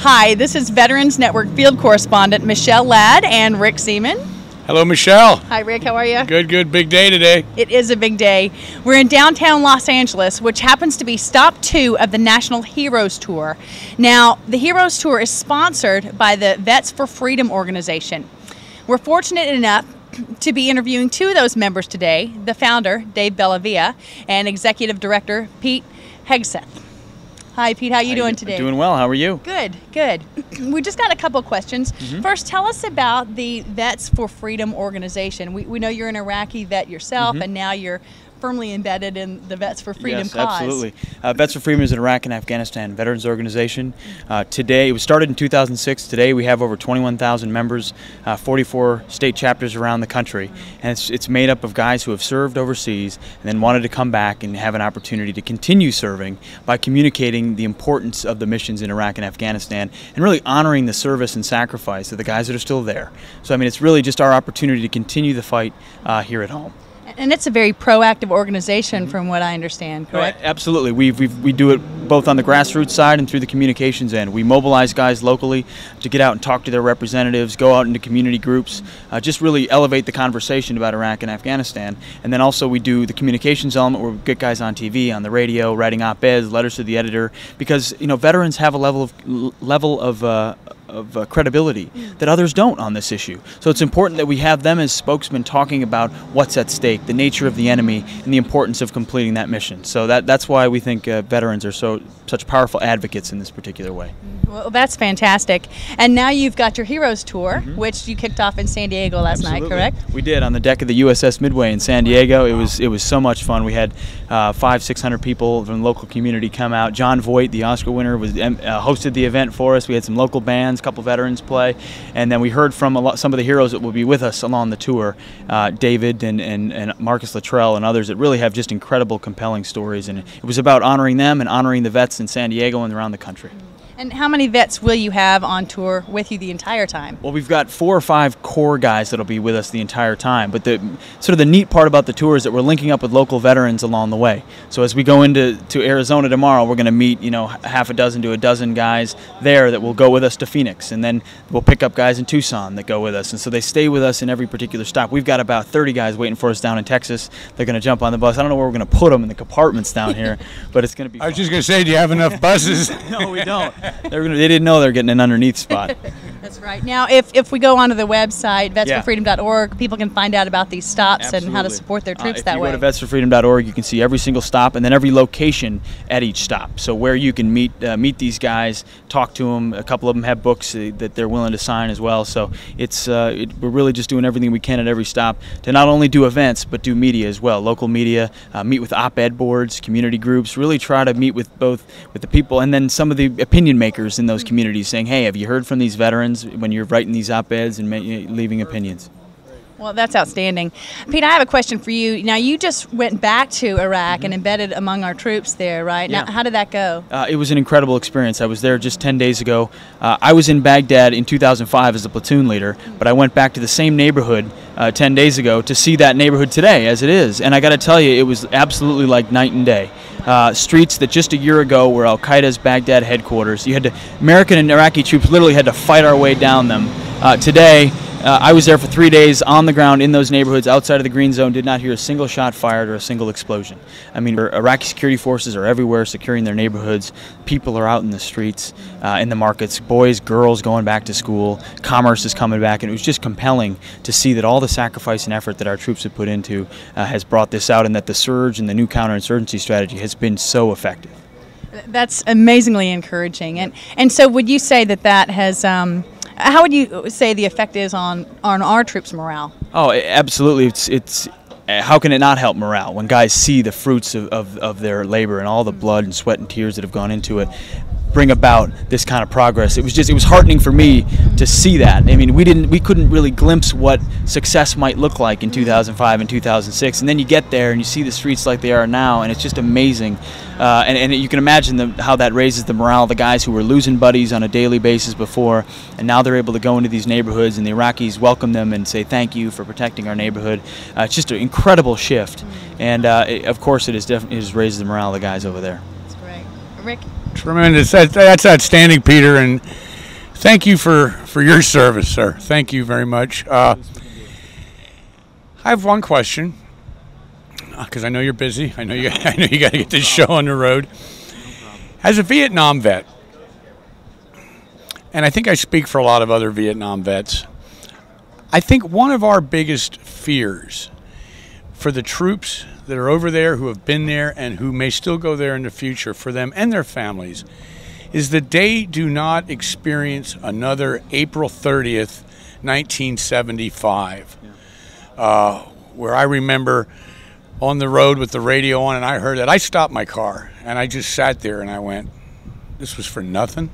Hi, this is Veterans Network field correspondent Michelle Ladd and Rick Seaman. Hello, Michelle. Hi, Rick. How are you? Good, good. Big day today. It is a big day. We're in downtown Los Angeles, which happens to be stop 2 of the National Heroes Tour. Now, the Heroes Tour is sponsored by the Vets for Freedom organization. We're fortunate enough to be interviewing 2 of those members today, the founder, Dave Bellavia, and executive director, Pete Hegseth. Hi, Pete. How you doing today? Doing well. How are you? Good, good. We just got a couple of questions. First, tell us about the Vets for Freedom organization. We know you're an Iraqi vet yourself, and now you're firmly embedded in the Vets for Freedom cause. Absolutely. Vets for Freedom is an Iraq and Afghanistan veterans organization. Today, it was started in 2006. Today, we have over 21,000 members, 44 state chapters around the country, and it's made up of guys who have served overseas and then wanted to come back and have an opportunity to continue serving by communicating the importance of the missions in Iraq and Afghanistan and really honoring the service and sacrifice of the guys that are still there. So, I mean, it's really just our opportunity to continue the fight here at home. And it's a very proactive organization from what I understand, correct? Absolutely. We do it both on the grassroots side and through the communications end. We mobilize guys locally to get out and talk to their representatives, go out into community groups, just really elevate the conversation about Iraq and Afghanistan. And then also we do the communications element where we get guys on TV, on the radio, writing op-eds, letters to the editor, because veterans have a level of credibility that others don't on this issue. So it's important that we have them as spokesmen talking about what's at stake, the nature of the enemy, and the importance of completing that mission. So that's why we think veterans are such powerful advocates in this particular way. Well, that's fantastic. And now you've got your Heroes Tour, which you kicked off in San Diego last night, correct? We did, on the deck of the USS Midway in San Diego. It was so much fun. We had 500-600 people from the local community come out. John Voight, the Oscar winner, hosted the event for us. We had some local bands, a couple veterans play, and then we heard from some of the heroes that will be with us along the tour, David and Marcus Luttrell and others that really have just incredible, compelling stories. And it was about honoring them and honoring the vets in San Diego and around the country. And how many vets will you have on tour with you the entire time? Well, we've got 4 or 5 core guys that'll be with us the entire time. But the neat part about the tour is that we're linking up with local veterans along the way. So as we go into Arizona tomorrow, we're going to meet half a dozen to a dozen guys there that will go with us to Phoenix, and then we'll pick up guys in Tucson that go with us. And so they stay with us in every particular stop. We've got about 30 guys waiting for us down in Texas. They're going to jump on the bus. I don't know where we're going to put them in the compartments down here, but it's going to be fun. I was just going to say, do you have enough buses? No, we don't. They didn't know they're getting an underneath spot. That's right. Now, if we go onto the website, vetsforfreedom.org, people can find out about these stops and how to support their troops that way. If you go to vetsforfreedom.org, you can see every single stop and then every location at each stop. So where you can meet these guys, talk to them. A couple of them have books that they're willing to sign as well. So we're really just doing everything we can at every stop to not only do events but do media as well, local media, meet with op-ed boards, community groups, really try to meet with the people and then some of the opinion makers in those communities saying, hey, have you heard from these veterans when you're writing these op-eds and leaving opinions? Well, that's outstanding. Pete, I have a question for you. Now, you just went back to Iraq and embedded among our troops there, right? Yeah. Now, how did that go? It was an incredible experience. I was there just 10 days ago. I was in Baghdad in 2005 as a platoon leader, but I went back to the same neighborhood 10 days ago to see that neighborhood today as it is. And I got to tell you, it was absolutely like night and day. Streets that just a year ago were Al-Qaeda's Baghdad headquarters. American and Iraqi troops literally had to fight our way down them. Today, I was there for 3 days on the ground in those neighborhoods outside of the green zone, did not hear a single shot fired or a single explosion. I mean, Iraqi security forces are everywhere securing their neighborhoods. People are out in the streets, in the markets, boys, girls going back to school. Commerce is coming back, and it was just compelling to see that all the sacrifice and effort that our troops have put into has brought this out, and that the surge and the new counterinsurgency strategy has been so effective. That's amazingly encouraging. And so would you say that has... how would you say the effect is on our troops' morale? Oh, absolutely. It's how can it not help morale when guys see the fruits of their labor and all the blood and sweat and tears that have gone into it bring about this kind of progress? It was heartening for me to see that. I mean, we couldn't really glimpse what success might look like in 2005 and 2006, and then you get there and you see the streets like they are now, and it's just amazing. And you can imagine how that raises the morale of the guys who were losing buddies on a daily basis before, and now they're able to go into these neighborhoods, and the Iraqis welcome them and say thank you for protecting our neighborhood. It's just an incredible shift, and of course it has raised the morale of the guys over there. That's great. Rick? Tremendous. That's outstanding, Peter. And Thank you for your service, sir. Thank you very much. I have one question, because I know you're busy. I know you got to get this show on the road. As a Vietnam vet, and I think I speak for a lot of other Vietnam vets, I think one of our biggest fears for the troops that are over there, who have been there and who may still go there in the future, for them and their families, is that they do not experience another April 30th, 1975, where I remember on the road with the radio on, and I heard that. I stopped my car, and I just sat there, and I went, this was for nothing?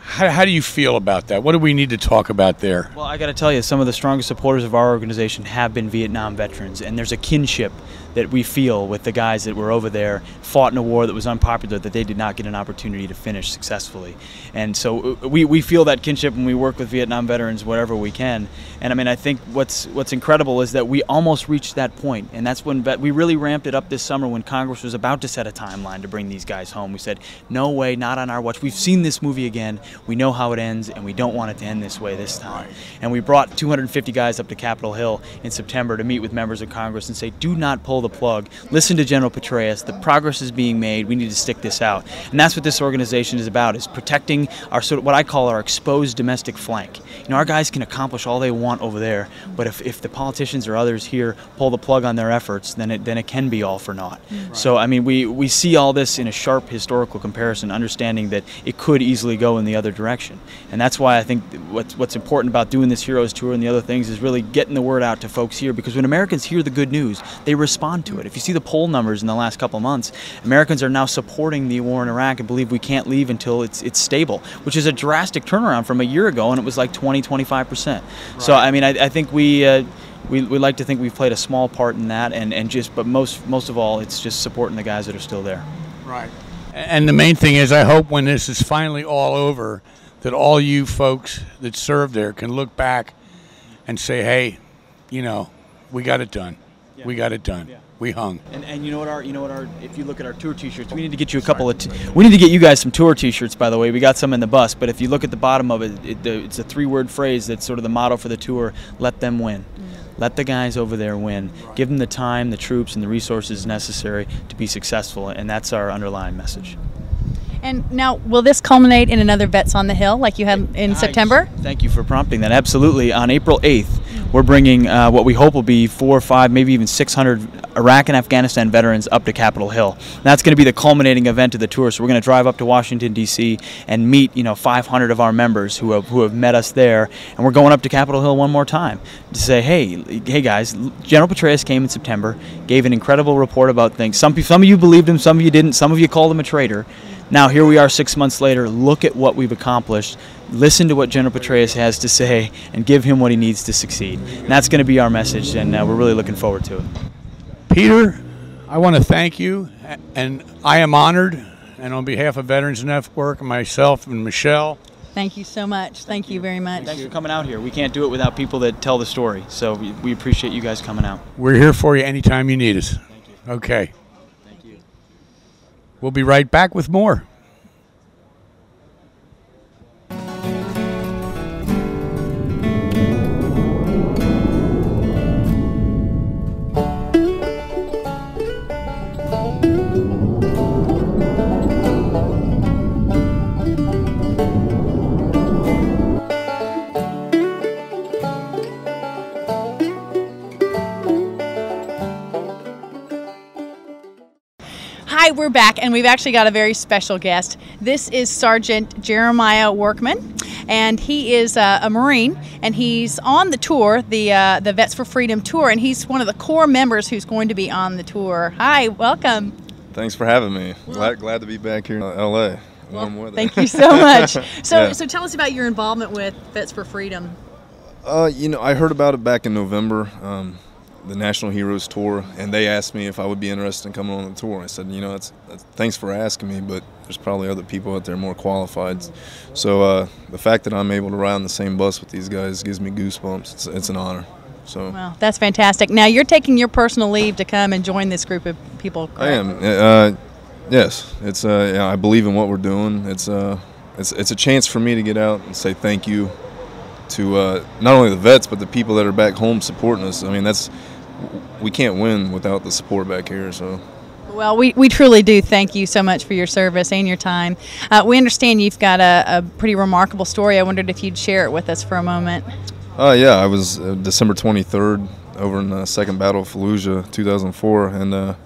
How do you feel about that? What do we need to talk about there? Well, I got to tell you, some of the strongest supporters of our organization have been Vietnam veterans, and there's a kinship that we feel with the guys that were over there, fought in a war that was unpopular, that they did not get an opportunity to finish successfully. And so we feel that kinship when we work with Vietnam veterans wherever we can. And I mean, I think what's incredible is that we almost reached that point, and that's when we really ramped it up this summer when Congress was about to set a timeline to bring these guys home. We said, no way, not on our watch. We've seen this movie again. We know how it ends, and we don't want it to end this way this time. And we brought 250 guys up to Capitol Hill in September to meet with members of Congress and say, do not pull the plug. Listen to General Petraeus. The progress is being made. We need to stick this out. And that's what this organization is about, is protecting our sort of what I call our exposed domestic flank. You know, our guys can accomplish all they want over there, but if the politicians or others here pull the plug on their efforts, then it can be all for naught. Right. So, I mean, we see all this in a sharp historical comparison, understanding that it could easily go in the other direction. And that's why I think what's important about doing this Heroes Tour and the other things is really getting the word out to folks here, because when Americans hear the good news, they respond to it. If you see the poll numbers in the last couple of months, Americans are now supporting the war in Iraq and believe we can't leave until it's stable, which is a drastic turnaround from a year ago, and it was like 20–25%. Right. So, I mean, I think we like to think we've played a small part in that, but most of all, it's just supporting the guys that are still there. Right. And the main thing is, I hope when this is finally all over, that all you folks that served there can look back and say, hey, you know, we got it done. Yeah. We got it done. Yeah. We hung. And you know what if you look at our tour T-shirts, we need to get you a couple of. We need to get you guys some tour T-shirts. By the way, we got some in the bus. But if you look at the bottom of it, it's a 3-word phrase that's sort of the motto for the tour: "Let them win." Let the guys over there win. Give them the time, the troops, and the resources necessary to be successful, and that's our underlying message. And now, will this culminate in another Vets on the Hill like you had in September? Thank you for prompting that. Absolutely. On April 8th, we're bringing what we hope will be 400 or 500, maybe even 600 Iraq and Afghanistan veterans up to Capitol Hill. And that's going to be the culminating event of the tour. So we're going to drive up to Washington, D.C. and meet 500 of our members who have met us there. And we're going up to Capitol Hill one more time to say, hey guys, General Petraeus came in September, gave an incredible report about things. Some of you believed him, some of you didn't, some of you called him a traitor. Now here we are 6 months later. Look at what we've accomplished. Listen to what General Petraeus has to say and give him what he needs to succeed. And that's going to be our message, and we're really looking forward to it. Peter, I want to thank you, and I am honored, and on behalf of Veterans Network and myself and Michelle. Thank you so much. Thank you very much. Thanks for coming out here. We can't do it without people that tell the story, so we appreciate you guys coming out. We're here for you anytime you need us. Thank you. Okay. Thank you. We'll be right back with more. Hi, we're back, and we've actually got a very special guest. This is Sergeant Jeremiah Workman, and he is a Marine, and he's on the tour, the Vets for Freedom tour, and he's one of the core members who's going to be on the tour. Hi, welcome. Thanks for having me. Glad to be back here in L.A. Warm weather. Thank you so much. So tell us about your involvement with Vets for Freedom. I heard about it back in November. The National Heroes Tour, and they asked me if I would be interested in coming on the tour. I said, thanks for asking me, but there's probably other people out there more qualified. So the fact that I'm able to ride on the same bus with these guys gives me goosebumps. It's an honor. So well, that's fantastic. Now you're taking your personal leave to come and join this group of people, correct? I am. Yes. It's I believe in what we're doing. It's it's a chance for me to get out and say thank you to not only the vets but the people that are back home supporting us. I mean, we can't win without the support back here. So. Well, we truly do thank you so much for your service and your time. We understand you've got a pretty remarkable story. I wondered if you'd share it with us for a moment. Yeah, I was December 23rd over in the Second Battle of Fallujah, 2004, and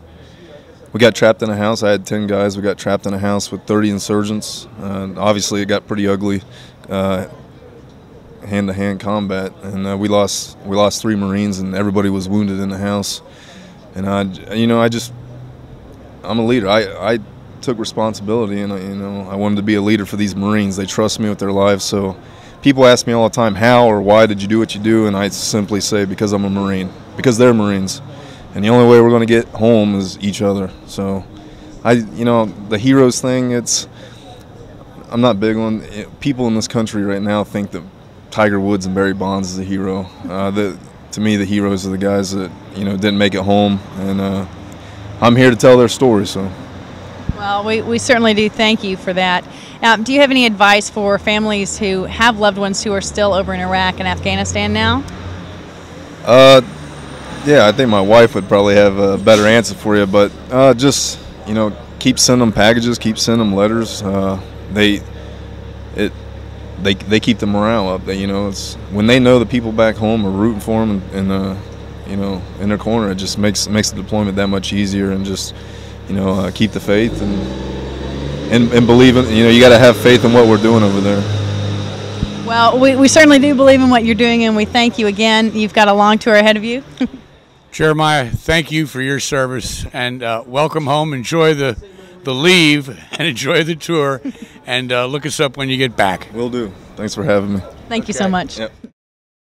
we got trapped in a house. I had 10 guys. We got trapped in a house with 30 insurgents. Obviously, it got pretty ugly, hand-to-hand combat, and we lost 3 Marines, and everybody was wounded in the house. And I'm a leader. I took responsibility, and I wanted to be a leader for these Marines. They trust me with their lives. So people ask me all the time, how or why did you do what you do? And I simply say, because I'm a Marine, because they're Marines. And the only way we're going to get home is each other. So the heroes thing, I'm not big on it. People in this country right now think that Tiger Woods and Barry Bonds is a hero. To me, the heroes are the guys that didn't make it home, and I'm here to tell their story. So. Well, we certainly do thank you for that. Do you have any advice for families who have loved ones who are still over in Iraq and Afghanistan now? Yeah, I think my wife would probably have a better answer for you, but just keep sending them packages, keep sending them letters. They keep the morale up. It's when they know the people back home are rooting for them and in their corner, it just makes the deployment that much easier. And just keep the faith and believe in. You got to have faith in what we're doing over there. Well, we certainly do believe in what you're doing, and we thank you again. You've got a long tour ahead of you. Jeremiah, thank you for your service, and welcome home. Enjoy the leave and enjoy the tour, and look us up when you get back. Will do. Thanks for having me. Thank you so much. Yep.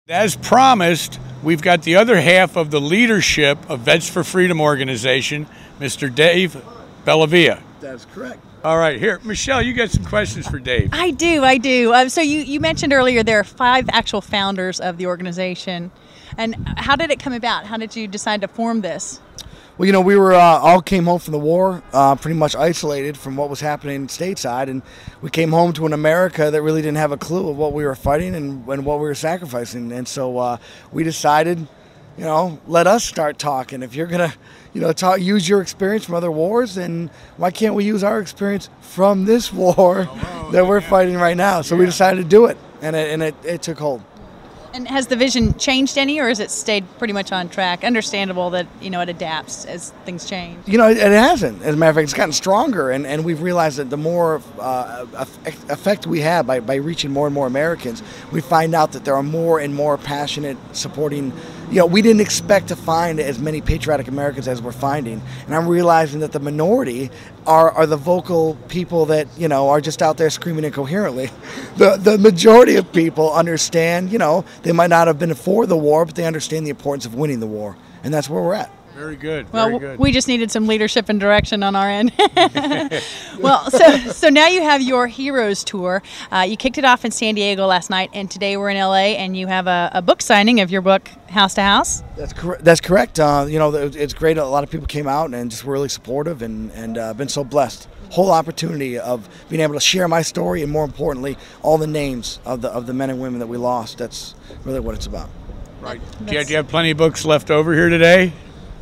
As promised, we've got the other half of the leadership of Vets for Freedom organization, Mr. Dave Bellavia. That's correct. All right, here, Michelle, you got some questions for Dave. I do. So you mentioned earlier there are 5 actual founders of the organization. And how did it come about? How did you decide to form this? Well, we were all came home from the war, pretty much isolated from what was happening stateside, and we came home to an America that really didn't have a clue of what we were fighting and what we were sacrificing. And so we decided, let us start talking. If you're gonna, use your experience from other wars, then why can't we use our experience from this war that we're fighting right now? So we decided to do it, and it took hold. And has the vision changed any, or has it stayed pretty much on track? Understandable that, it adapts as things change. It hasn't. As a matter of fact, it's gotten stronger, and we've realized that the more effect we have by reaching more and more Americans, we find out that there are more and more passionate, supporting. We didn't expect to find as many patriotic Americans as we're finding, and I'm realizing that the minority are the vocal people that are just out there screaming incoherently. The majority of people understand. They might not have been for the war, but they understand the importance of winning the war, and that's where we're at. Very good. Well, very good. We just needed some leadership and direction on our end. Well, so now you have your Heroes Tour. You kicked it off in San Diego last night, and today we're in LA, and you have a book signing of your book, House to House. That's correct. It's great. A lot of people came out and just were really supportive, and been so blessed. Whole opportunity of being able to share my story, and more importantly, all the names of the men and women that we lost. That's really what it's about. Right. Do you have plenty of books left over here today?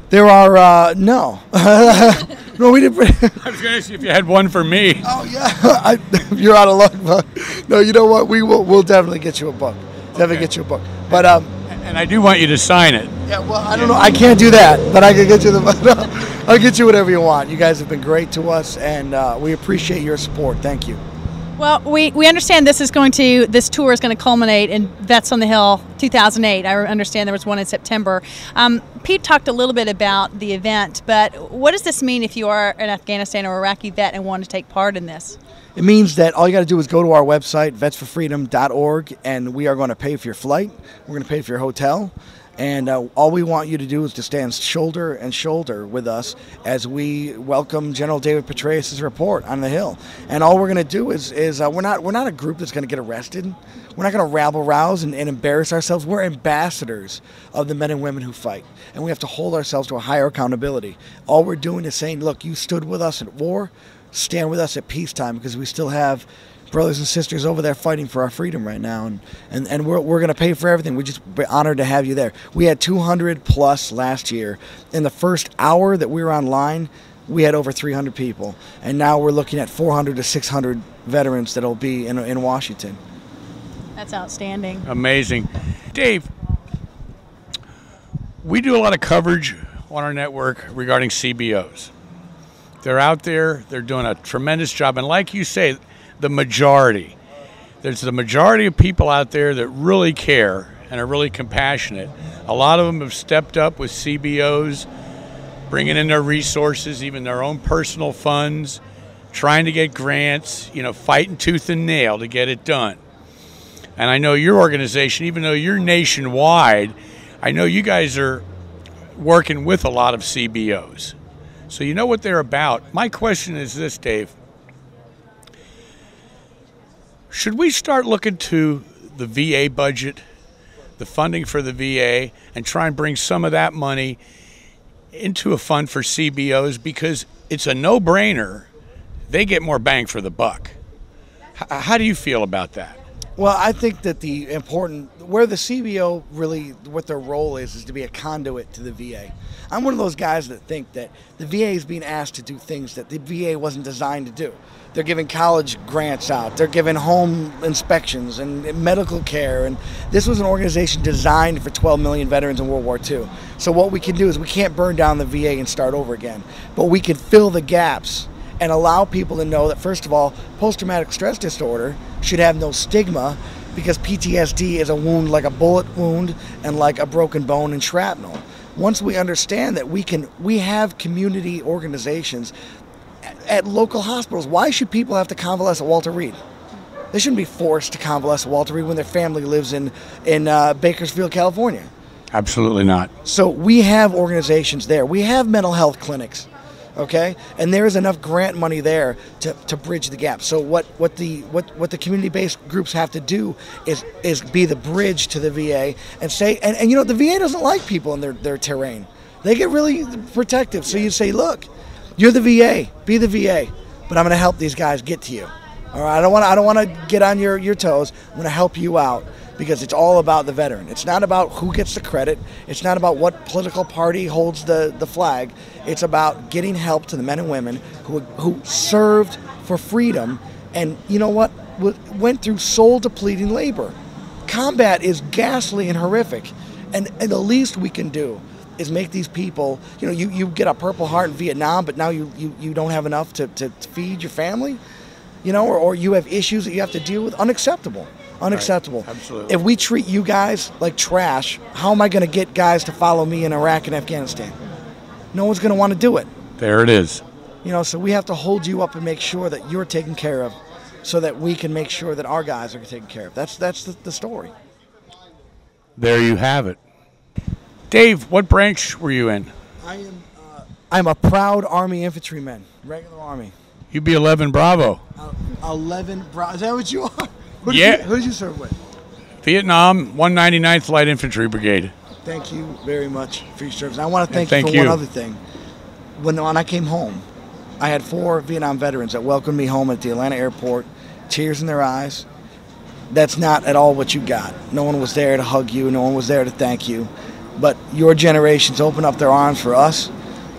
There are no. No, we didn't. I was going to ask you if you had one for me. Oh yeah, you're out of luck. But no, you know what? We'll definitely get you a book. Definitely get you a book. But and I do want you to sign it. Yeah. Well, I don't know. I can't do that, but I can get you I'll get you whatever you want. You guys have been great to us, and we appreciate your support. Thank you. Well, we understand this tour is going to culminate in Vets on the Hill 2008. I understand there was one in September. Pete talked a little bit about the event, but what does this mean if you are an Afghanistan or Iraqi vet and want to take part in this? It means that all you got to do is go to our website, vetsforfreedom.org, and we are going to pay for your flight. We're going to pay for your hotel. And all we want you to do is to stand shoulder and shoulder with us as we welcome General David Petraeus' report on the Hill. And all we're going to do is we're not a group that's going to get arrested. We're not going to rabble-rouse and embarrass ourselves. We're ambassadors of the men and women who fight. And we have to hold ourselves to a higher accountability. All we're doing is saying, look, you stood with us at war, stand with us at peacetime, because we still have brothers and sisters over there fighting for our freedom right now, and we're going to pay for everything. We're just honored to have you there. We had 200 plus last year. In the first hour that we were online, we had over 300 people, and now we're looking at 400 to 600 veterans that'll be in Washington. That's outstanding. Amazing. Dave, we do a lot of coverage on our network regarding CBOs. They're out there, they're doing a tremendous job, and like you say, there's the majority of people out there that really care and are really compassionate. A lot of them have stepped up with CBOs, bringing in their resources, even their own personal funds, trying to get grants, fighting tooth and nail to get it done. And I know your organization, even though you're nationwide, I know you guys are working with a lot of CBOs. So you know what they're about. My question is this, Dave. Should we start looking to the VA budget, the funding for the VA, and try and bring some of that money into a fund for CBOs? Because it's a no-brainer. They get more bang for the buck. How do you feel about that? Well, I think that where the CBO really, what their role is to be a conduit to the VA. I'm one of those guys that think that the VA is being asked to do things that the VA wasn't designed to do. They're giving college grants out. They're giving home inspections and medical care. And this was an organization designed for 12 million veterans in World War II. So what we can do is we can't burn down the VA and start over again, but we can fill the gaps and allow people to know that, first of all, post-traumatic stress disorder should have no stigma, because PTSD is a wound like a bullet wound and like a broken bone and shrapnel. Once we understand that we have community organizations at local hospitals. Why should people have to convalesce at Walter Reed? They shouldn't be forced to convalesce at Walter Reed when their family lives in Bakersfield, California. Absolutely not. So we have organizations there. We have mental health clinics. Okay, and there is enough grant money there to bridge the gap. So what the community-based groups have to do is be the bridge to the VA and say, and the VA doesn't like people in their terrain. They get really protective. So you say, look, you're the VA, be the VA, but I'm going to help these guys get to you. All right, I don't want to get on your toes. I'm going to help you out, because it's all about the veteran. It's not about who gets the credit. It's not about what political party holds the flag. It's about getting help to the men and women who served for freedom and, you know what, went through soul-depleting labor. Combat is ghastly and horrific, and the least we can do is make these people, you get a Purple Heart in Vietnam, but now you don't have enough to feed your family, or you have issues that you have to deal with. Unacceptable. Unacceptable. Right. Absolutely. If we treat you guys like trash, how am I going to get guys to follow me in Iraq and Afghanistan? No one's going to want to do it. There it is. So we have to hold you up and make sure that you're taken care of, so that we can make sure that our guys are taken care of. That's the story. There you have it. Dave, what branch were you in? I'm a proud Army infantryman, regular Army. You be 11 Bravo. 11 Bravo. Is that what you are? Who did you serve with? Vietnam, 199th Light Infantry Brigade. Thank you very much for your service. I want to thank you for one other thing. When I came home, I had 4 Vietnam veterans that welcomed me home at the Atlanta airport, tears in their eyes. That's not at all what you got. No one was there to hug you. No one was there to thank you. But your generations opened up their arms for us,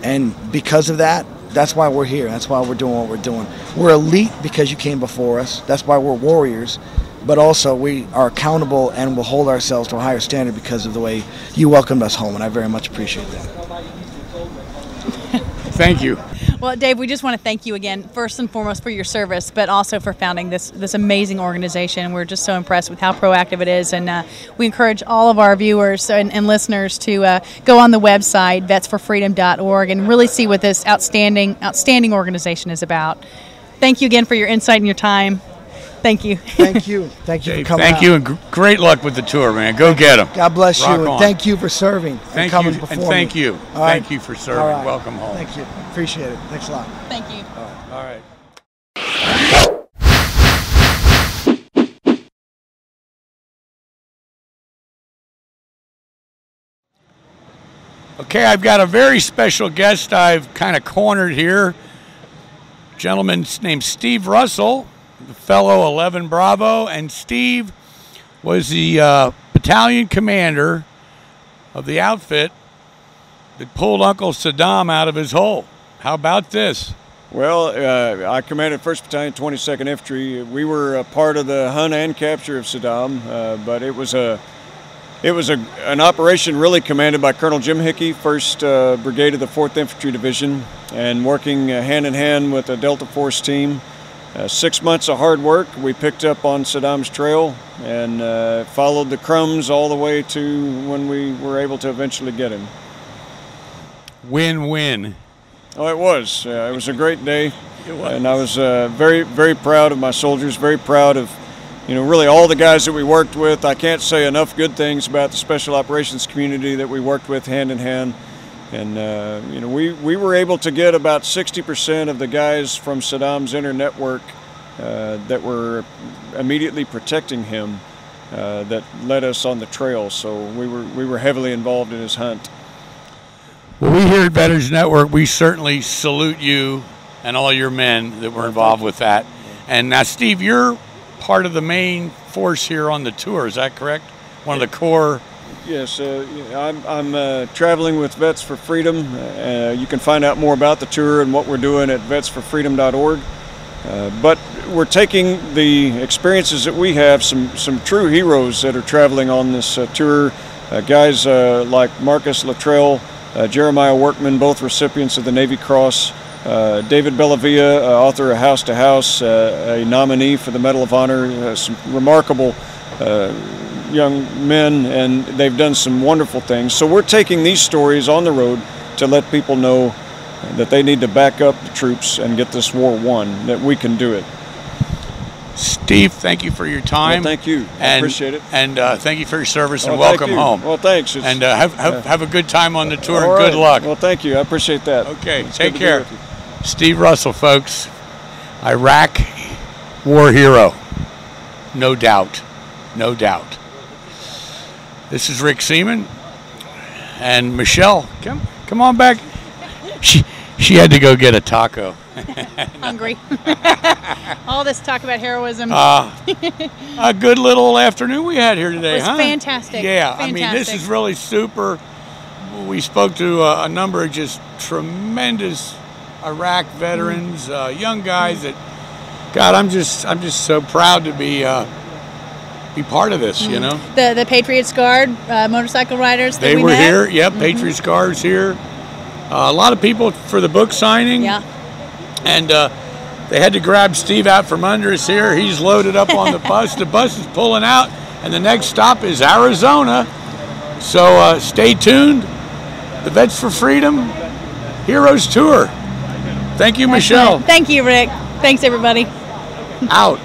and because of that, that's why we're here. That's why we're doing what we're doing. We're elite because you came before us. That's why we're warriors. But also, we are accountable and will hold ourselves to a higher standard because of the way you welcomed us home, and I very much appreciate that. Thank you. Well, Dave, we just want to thank you again, first and foremost, for your service, but also for founding this amazing organization. We're just so impressed with how proactive it is, and we encourage all of our viewers and listeners to go on the website, vetsforfreedom.org, and really see what this outstanding organization is about. Thank you again for your insight and your time. Thank you. Thank you. Thank you for coming Thank you, and great luck with the tour, man. Go get them. God bless Rock you, and on. thank you for serving and coming before me. Thank you. All right. Thank you for serving. All right. Welcome home. Thank you. Appreciate it. Thanks a lot. Thank you. All right. Okay, I've got a very special guest I've kind of cornered here. A gentleman named Steve Russell. the fellow 11 Bravo, and Steve was the battalion commander of the outfit that pulled Uncle Saddam out of his hole. How about this? Well, I commanded 1st Battalion, 22nd Infantry. We were a part of the hunt and capture of Saddam, but it was an operation really commanded by Colonel Jim Hickey, 1st Brigade of the 4th Infantry Division, and working hand in hand with a Delta Force team. 6 months of hard work. We picked up on Saddam's trail and followed the crumbs all the way to when we were able to eventually get him. Win-win. Oh, it was. It was a great day. It was. And I was very, very proud of my soldiers, very proud of, really all the guys that we worked with. I can't say enough good things about the Special Operations community that we worked with hand in hand. And, we were able to get about 60% of the guys from Saddam's inner network that were immediately protecting him that led us on the trail. So we were heavily involved in his hunt. Well, we here at Veterans Network, we certainly salute you and all your men that were involved with that. And now, Steve, you're part of the main force here on the tour, is that correct? One of the core? Yes, I'm traveling with Vets for Freedom. You can find out more about the tour and what we're doing at vetsforfreedom.org. But we're taking the experiences that we have, some true heroes that are traveling on this tour, guys like Marcus Luttrell, Jeremiah Workman, both recipients of the Navy Cross, David Bellavia, author of House to House, a nominee for the Medal of Honor, some remarkable young men, and they've done some wonderful things. So we're taking these stories on the road to let people know that they need to back up the troops and get this war won, that we can do it. Steve, thank you for your time. Well, thank you. I appreciate it. And thank you for your service, and welcome home. Well, thanks. And have a good time on the tour, and right. good luck. Well, thank you. I appreciate that. Okay, It's take good to be care. with you. Steve Russell, folks, Iraq war hero. No doubt. No doubt. This is Rick Seaman. And Michelle, come on back. She had to go get a taco. Hungry. All this talk about heroism. A good little afternoon we had here today, It was huh? fantastic. Yeah, Fantastic. I mean, this is really super. We spoke to a number of just tremendous Iraq veterans, young guys that, God, I'm just so proud to be part of this, you know. The Patriots Guard motorcycle riders that They we were met. here, yep, Patriots Guards here. A lot of people for the book signing. Yeah. And they had to grab Steve out from under us here. He's loaded up on the bus. The bus is pulling out, and the next stop is Arizona. So stay tuned. The Vets for Freedom Heroes Tour. Thank you, Michelle. Thank you, Rick. Thanks, everybody. Out.